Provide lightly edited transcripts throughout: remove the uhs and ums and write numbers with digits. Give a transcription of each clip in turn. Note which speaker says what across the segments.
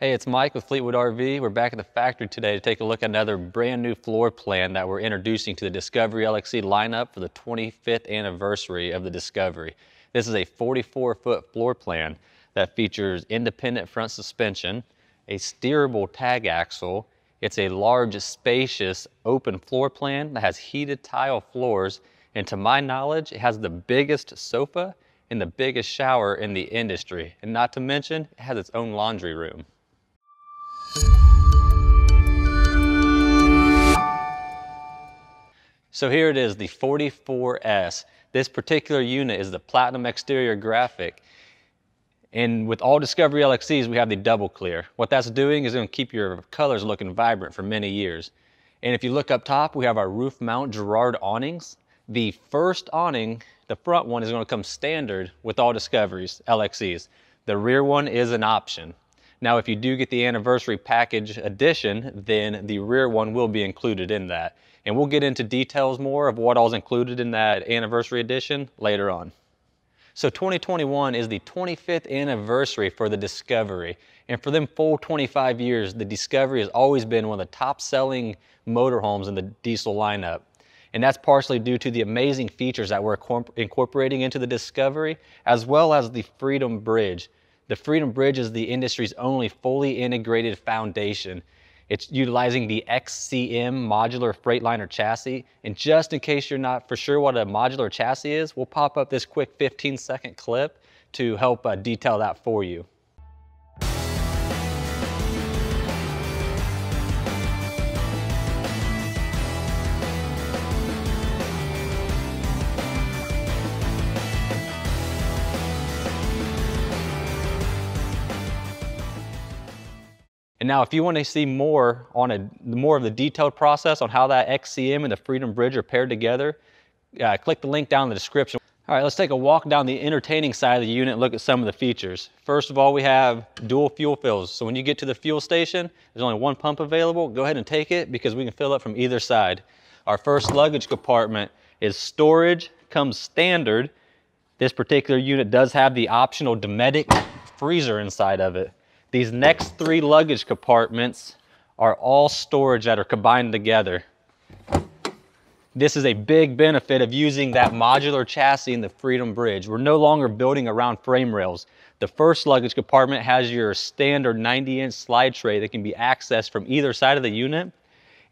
Speaker 1: Hey, it's Mike with Fleetwood RV. We're back at the factory today to take a look at another brand new floor plan that we're introducing to the Discovery LXE lineup for the 25th anniversary of the Discovery. This is a 44-foot floor plan that features independent front suspension, a steerable tag axle. It's a large, spacious, open floor plan that has heated tile floors, and to my knowledge, it has the biggest sofa and the biggest shower in the industry. And not to mention, it has its own laundry room. So here it is, the 44S. This particular unit is the platinum exterior graphic. And with all Discovery LXEs, we have the double clear. What that's doing is going to keep your colors looking vibrant for many years. And if you look up top, we have our roof mount Girard awnings. The first awning, the front one, is going to come standard with all Discoveries LXEs. The rear one is an option. Now, if you do get the anniversary package edition, then the rear one will be included in that. And we'll get into details more of what all's included in that anniversary edition later on. So 2021 is the 25th anniversary for the Discovery. And for them full 25 years, the Discovery has always been one of the top selling motorhomes in the diesel lineup. And that's partially due to the amazing features that we're incorporating into the Discovery, as well as the Freedom Bridge. The Freedom Bridge is the industry's only fully integrated foundation. It's utilizing the XCM modular Freightliner chassis. And just in case you're not for sure what a modular chassis is, we'll pop up this quick 15-second clip to help detail that for you. And now if you want to see more on more of the detailed process on how that XCM and the Freedom Bridge are paired together, click the link down in the description. All right, let's take a walk down the entertaining side of the unit and look at some of the features. First of all, we have dual fuel fills. So when you get to the fuel station, there's only one pump available. Go ahead and take it because we can fill up from either side. Our first luggage compartment is storage, comes standard. This particular unit does have the optional Dometic freezer inside of it. These next three luggage compartments are all storage that are combined together. This is a big benefit of using that modular chassis in the Freedom Bridge. We're no longer building around frame rails. The first luggage compartment has your standard 90-inch slide tray that can be accessed from either side of the unit.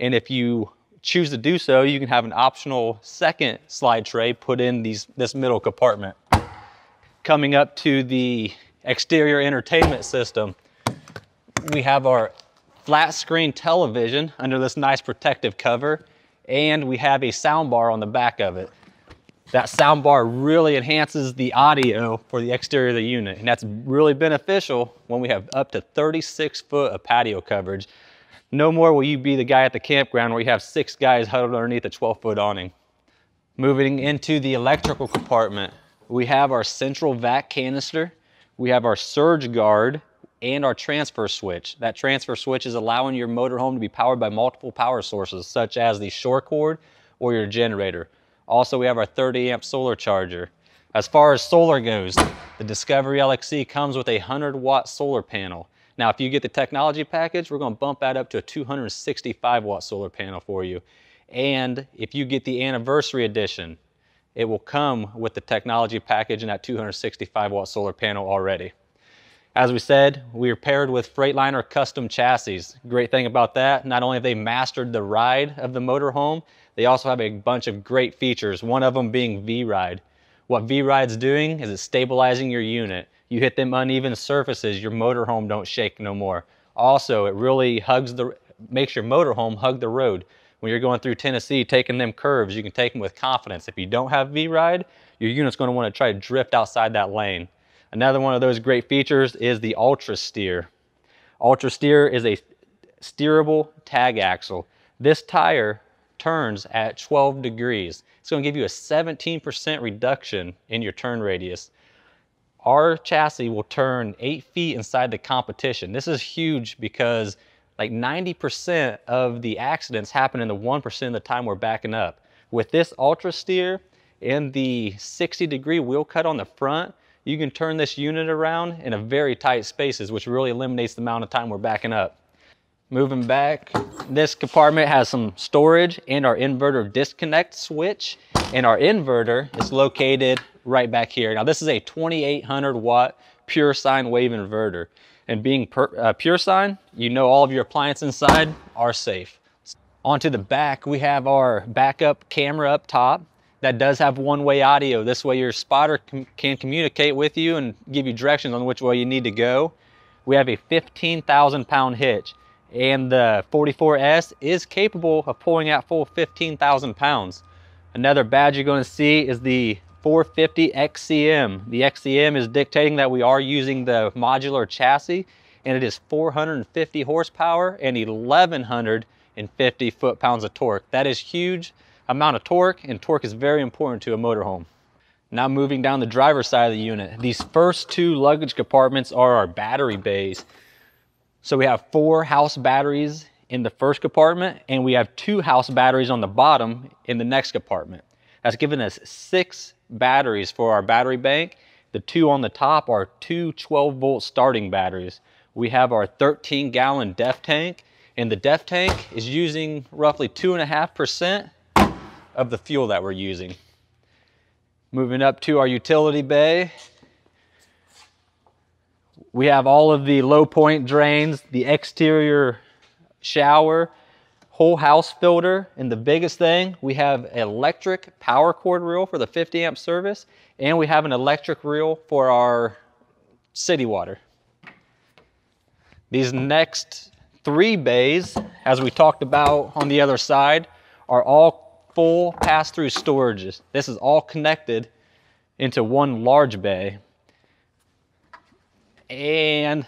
Speaker 1: And if you choose to do so, you can have an optional second slide tray put in this middle compartment. Coming up to the exterior entertainment system, we have our flat screen television under this nice protective cover, and we have a sound bar on the back of it. That sound bar really enhances the audio for the exterior of the unit, and that's really beneficial when we have up to 36 foot of patio coverage. No more will you be the guy at the campground where you have 6 guys huddled underneath a 12-foot awning. Moving into the electrical compartment, we have our central vac canister, we have our surge guard, and our transfer switch. That transfer switch is allowing your motorhome to be powered by multiple power sources, such as the shore cord or your generator. Also, we have our 30-amp solar charger. As far as solar goes, the Discovery LXE comes with a 100-watt solar panel. Now, if you get the technology package, we're going to bump that up to a 265-watt solar panel for you. And if you get the anniversary edition, it will come with the technology package and that 265-watt solar panel already. As we said, we are paired with Freightliner Custom Chassis. Great thing about that, not only have they mastered the ride of the motorhome, they also have a bunch of great features, one of them being V-Ride. What V-Ride's doing is it's stabilizing your unit. You hit them uneven surfaces, your motorhome don't shake no more. Also, it really makes your motorhome hug the road. When you're going through Tennessee, taking them curves, you can take them with confidence. If you don't have V-Ride, your unit's going to want to try to drift outside that lane. Another one of those great features is the UltraSteer. UltraSteer is a steerable tag axle. This tire turns at 12 degrees. It's going to give you a 17% reduction in your turn radius. Our chassis will turn 8 feet inside the competition. This is huge because like 90% of the accidents happen in the 1% of the time we're backing up. With this UltraSteer and the 60-degree wheel cut on the front, you can turn this unit around in a very tight spaces, which really eliminates the amount of time we're backing up. Moving back, this compartment has some storage and our inverter disconnect switch, and our inverter is located right back here. Now this is a 2800 watt pure sine wave inverter, and being pure sine, you know all of your appliances inside are safe. Onto the back, we have our backup camera up top that does have one-way audio. This way your spotter can communicate with you and give you directions on which way you need to go. We have a 15,000 pound hitch, and the 44S is capable of pulling out full 15,000 pounds. Another badge you're going to see is the 450 XCM. The XCM is dictating that we are using the modular chassis, and it is 450 horsepower and 1,150 foot-pounds of torque. That is huge amount of torque, and torque is very important to a motorhome. Now moving down the driver's side of the unit, these first two luggage compartments are our battery bays. So we have 4 house batteries in the first compartment, and we have 2 house batteries on the bottom in the next compartment. That's giving us 6 batteries for our battery bank. The 2 on the top are 2 12-volt starting batteries. We have our 13-gallon DEF tank, and the DEF tank is using roughly 2.5% of the fuel that we're using. Moving up to our utility bay, we have all of the low point drains, the exterior shower, whole house filter, and the biggest thing, we have electric power cord reel for the 50 amp service, and we have an electric reel for our city water. These next 3 bays, as we talked about on the other side, are all full pass-through storages. This is all connected into one large bay. And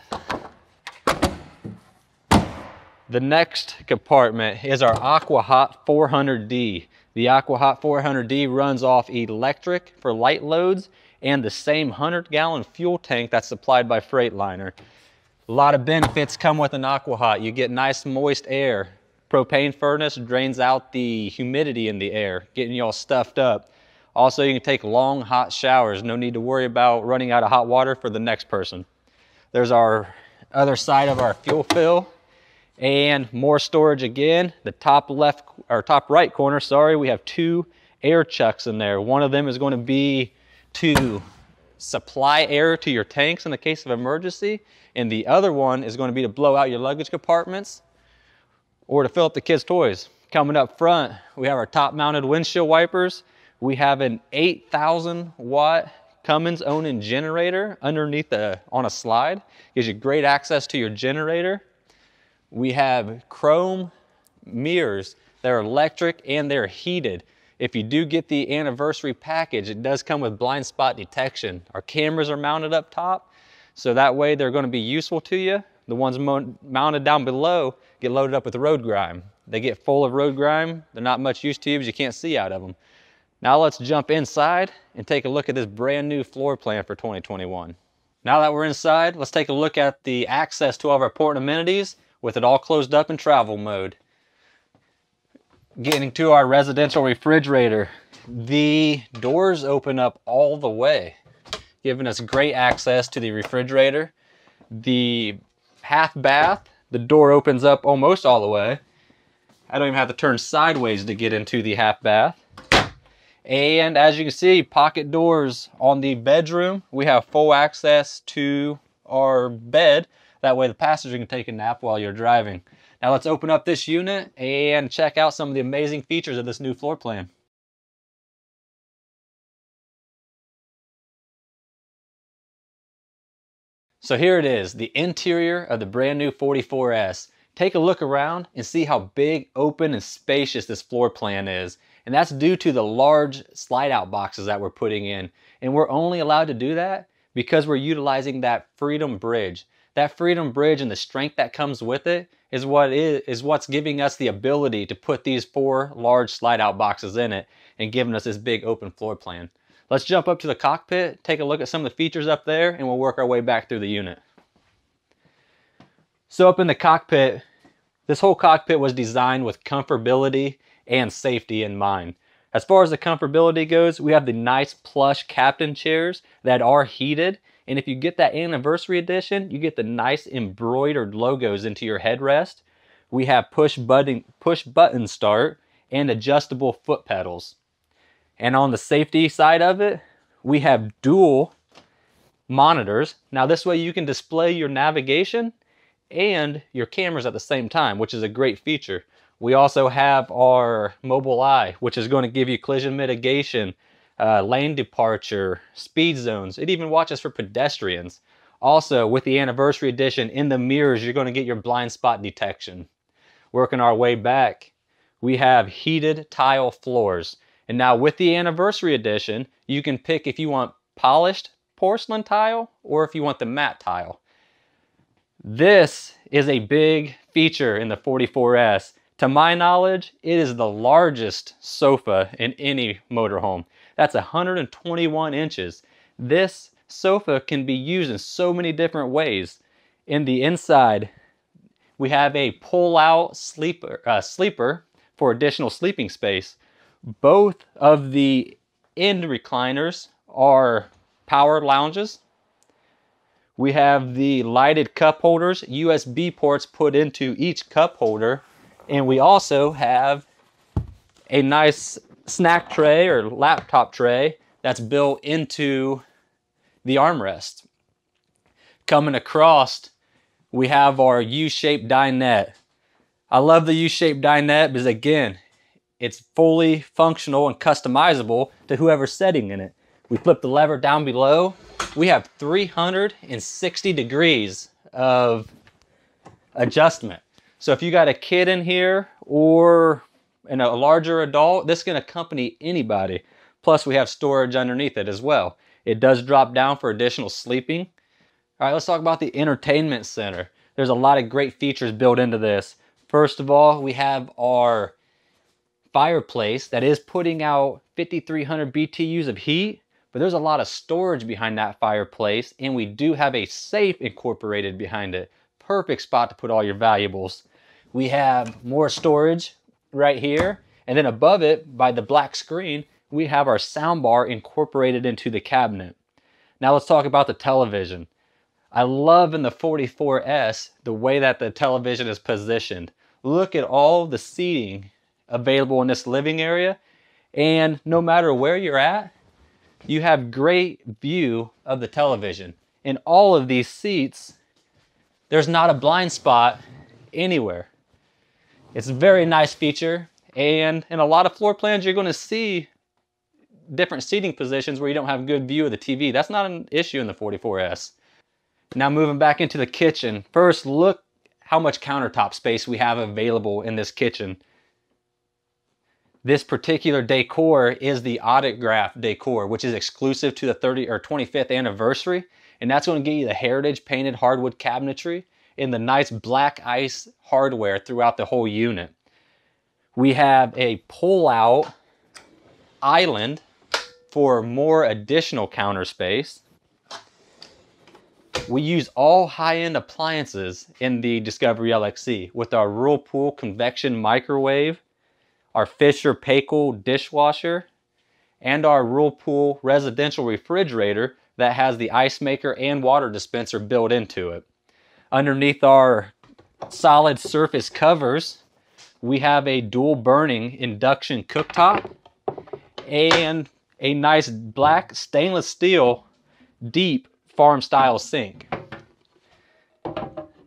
Speaker 1: the next compartment is our AquaHot 400D. The AquaHot 400D runs off electric for light loads and the same 100-gallon fuel tank that's supplied by Freightliner. A lot of benefits come with an AquaHot. You get nice moist air. Propane furnace drains out the humidity in the air, getting you all stuffed up. Also, you can take long hot showers. No need to worry about running out of hot water for the next person. There's our other side of our fuel fill and more storage again. The top left or top right corner, sorry, we have 2 air chucks in there. One of them is going to be to supply air to your tanks in the case of emergency, and the other one is going to be to blow out your luggage compartments or to fill up the kids' toys. Coming up front, we have our top mounted windshield wipers. We have an 8,000 watt Cummins Onan generator underneath on a slide. Gives you great access to your generator. We have chrome mirrors. They're electric and they're heated. If you do get the anniversary package, it does come with blind spot detection. Our cameras are mounted up top, so that way they're going to be useful to you. The ones mounted down below get loaded up with road grime. They get full of road grime. They're not much use to you because you can't see out of them. Now let's jump inside and take a look at this brand new floor plan for 2021. Now that we're inside, let's take a look at the access to all of our important amenities with it all closed up in travel mode. Getting to our residential refrigerator, the doors open up all the way, giving us great access to the refrigerator. The half bath, the door opens up almost all the way. I don't even have to turn sideways to get into the half bath. And as you can see, pocket doors on the bedroom. We have full access to our bed. That way the passenger can take a nap while you're driving. Now let's open up this unit and check out some of the amazing features of this new floor plan. So here it is, the interior of the brand new 44S. Take a look around and see how big, open, and spacious this floor plan is. And that's due to the large slide out boxes that we're putting in. And we're only allowed to do that because we're utilizing that Freedom Bridge. That Freedom Bridge and the strength that comes with it is what's giving us the ability to put these 4 large slide out boxes in it and giving us this big open floor plan. Let's jump up to the cockpit, take a look at some of the features up there, and we'll work our way back through the unit. So up in the cockpit, this whole cockpit was designed with comfortability and safety in mind. As far as the comfortability goes, we have the nice plush captain chairs that are heated. And if you get that anniversary edition, you get the nice embroidered logos into your headrest. We have push button start and adjustable foot pedals. And on the safety side of it, we have dual monitors. Now this way you can display your navigation and your cameras at the same time, which is a great feature. We also have our mobile eye, which is going to give you collision mitigation, lane departure, speed zones. It even watches for pedestrians. Also, with the anniversary edition, in the mirrors, you're going to get your blind spot detection. Working our way back, we have heated tile floors. And now with the anniversary edition, you can pick if you want polished porcelain tile or if you want the matte tile. This is a big feature in the 44S. To my knowledge, it is the largest sofa in any motorhome. That's 121 inches. This sofa can be used in so many different ways. In the inside, we have a pull-out sleeper for additional sleeping space. Both of the end recliners are power lounges. We have the lighted cup holders, USB ports put into each cup holder. And we also have a nice snack tray or laptop tray that's built into the armrest. Coming across, we have our U-shaped dinette. I love the U-shaped dinette because, again, it's fully functional and customizable to whoever's sitting in it. We flip the lever down below. We have 360 degrees of adjustment. So if you got a kid in here or a larger adult, this can accompany anybody. Plus we have storage underneath it as well. It does drop down for additional sleeping. All right, let's talk about the entertainment center. There's a lot of great features built into this. First of all, we have our fireplace that is putting out 5,300 BTUs of heat, but there's a lot of storage behind that fireplace, and we do have a safe incorporated behind it. Perfect spot to put all your valuables. We have more storage right here, and then above it, by the black screen, we have our soundbar incorporated into the cabinet. Now let's talk about the television. I love in the 44S the way that the television is positioned. Look at all the seating available in this living area, and no matter where you're at, you have great view of the television. In all of these seats, there's not a blind spot anywhere. It's a very nice feature, and in a lot of floor plans, you're going to see different seating positions where you don't have good view of the TV. That's not an issue in the 44S. Now moving back into the kitchen. First, look how much countertop space we have available in this kitchen. This particular decor is the autograph decor, which is exclusive to the 25th anniversary. And that's going to get you the heritage painted hardwood cabinetry and the nice black ice hardware throughout the whole unit. We have a pull-out island for more additional counter space. We use all high-end appliances in the Discovery LXE with our Whirlpool convection microwave, our Fisher Paykel dishwasher, and our Whirlpool residential refrigerator that has the ice maker and water dispenser built into it. Underneath our solid surface covers, we have a dual burning induction cooktop and a nice black stainless steel deep farm style sink.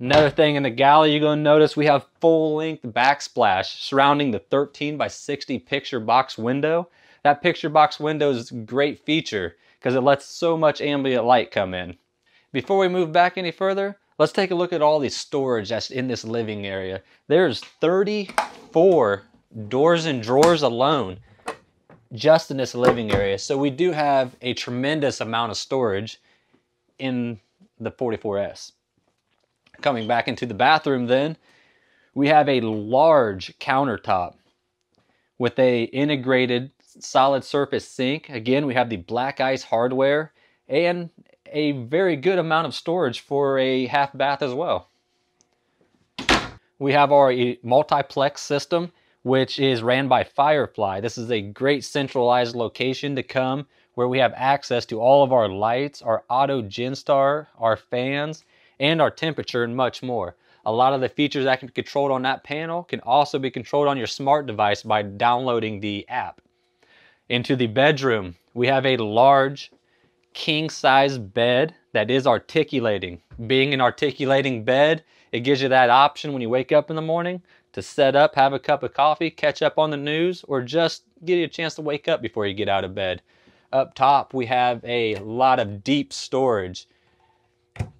Speaker 1: Another thing in the galley you're going to notice, we have full length backsplash surrounding the 13 by 60 picture box window. That picture box window is a great feature because it lets so much ambient light come in. Before we move back any further, let's take a look at all the storage that's in this living area. There's 34 doors and drawers alone just in this living area. So we do have a tremendous amount of storage in the 44S. Coming back into the bathroom then, we have a large countertop with a integrated solid surface sink. Again, we have the black ice hardware and a very good amount of storage for a half bath as well. We have our multiplex system which is ran by Firefly. This is a great centralized location to come where we have access to all of our lights, our auto Genstar, our fans, and our temperature and much more. A lot of the features that can be controlled on that panel can also be controlled on your smart device by downloading the app. Into the bedroom, we have a large king-size bed that is articulating. Being an articulating bed, it gives you that option when you wake up in the morning to set up, have a cup of coffee, catch up on the news, or just give you a chance to wake up before you get out of bed. Up top, we have a lot of deep storage.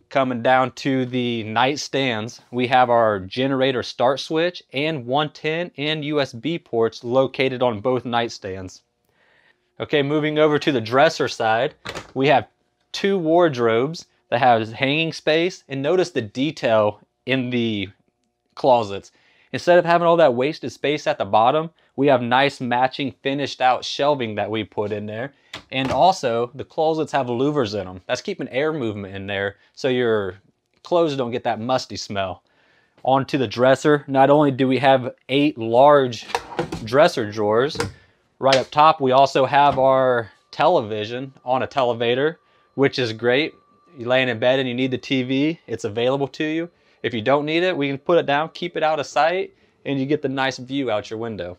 Speaker 1: Coming down to the nightstands, we have our generator start switch and 110 and USB ports located on both nightstands. Okay, moving over to the dresser side, we have 2 wardrobes that have hanging space, and notice the detail in the closets. Instead of having all that wasted space at the bottom, we have nice matching finished out shelving that we put in there. And also, the closets have louvers in them. That's keeping air movement in there so your clothes don't get that musty smell. Onto the dresser, not only do we have 8 large dresser drawers, right up top we also have our television on a televator, which is great. You're laying in bed and you need the TV, it's available to you. If you don't need it, we can put it down, keep it out of sight, and you get the nice view out your window.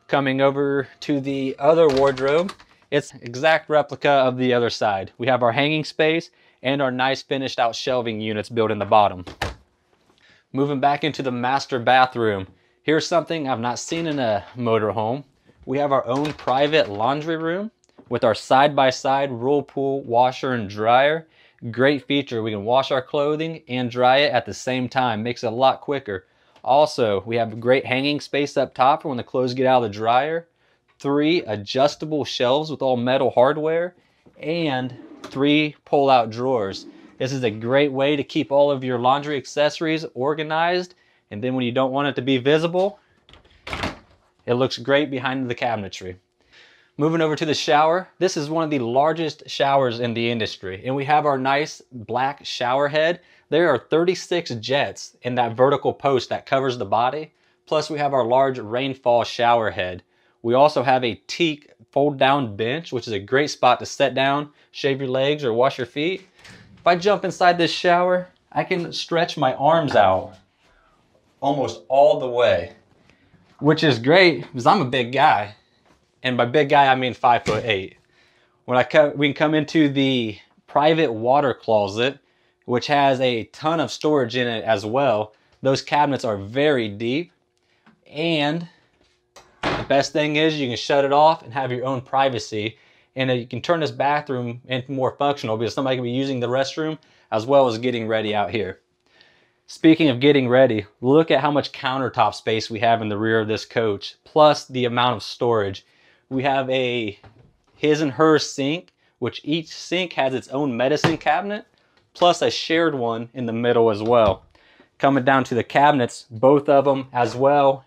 Speaker 1: Coming over to the other wardrobe, it's exact replica of the other side. We have our hanging space and our nice finished out shelving units built in the bottom. Moving back into the master bathroom, here's something I've not seen in a motorhome. We have our own private laundry room with our side-by-side Whirlpool washer and dryer. Great feature, we can wash our clothing and dry it at the same time, makes it a lot quicker. Also, we have great hanging space up top for when the clothes get out of the dryer, 3 adjustable shelves with all metal hardware, and 3 pull-out drawers. This is a great way to keep all of your laundry accessories organized, and then when you don't want it to be visible, it looks great behind the cabinetry. Moving over to the shower, this is one of the largest showers in the industry, and we have our nice black shower head. There are 36 jets in that vertical post that covers the body, plus we have our large rainfall shower head. We also have a teak fold down bench, which is a great spot to sit down, shave your legs, or wash your feet. If I jump inside this shower, I can stretch my arms out almost all the way, which is great because I'm a big guy. And by big guy, I mean 5'8". We can come into the private water closet, which has a ton of storage in it as well. Those cabinets are very deep, and the best thing is you can shut it off and have your own privacy, and you can turn this bathroom into more functional because somebody can be using the restroom as well as getting ready out here. Speaking of getting ready, look at how much countertop space we have in the rear of this coach, plus the amount of storage. We have a his and her sink, which each sink has its own medicine cabinet, plus a shared one in the middle as well. Coming down to the cabinets, both of them as well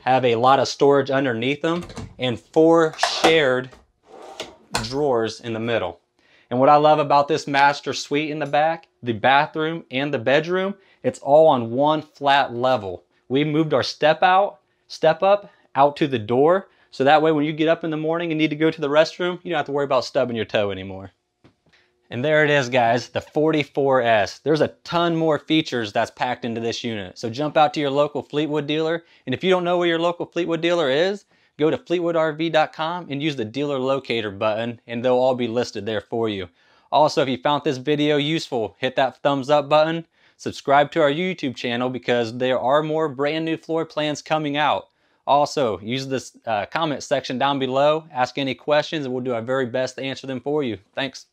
Speaker 1: have a lot of storage underneath them and 4 shared drawers in the middle. And what I love about this master suite in the back, the bathroom and the bedroom, it's all on one flat level. We moved our step up out to the door, so that way when you get up in the morning and need to go to the restroom, you don't have to worry about stubbing your toe anymore. And there it is, guys, the 44S. There's a ton more features that's packed into this unit. So jump out to your local Fleetwood dealer, and if you don't know where your local Fleetwood dealer is, go to fleetwoodrv.com and use the dealer locator button, and they'll all be listed there for you. Also, if you found this video useful, hit that thumbs up button, subscribe to our YouTube channel because there are more brand new floor plans coming out. Also, use this comment section down below, ask any questions, and we'll do our very best to answer them for you. Thanks.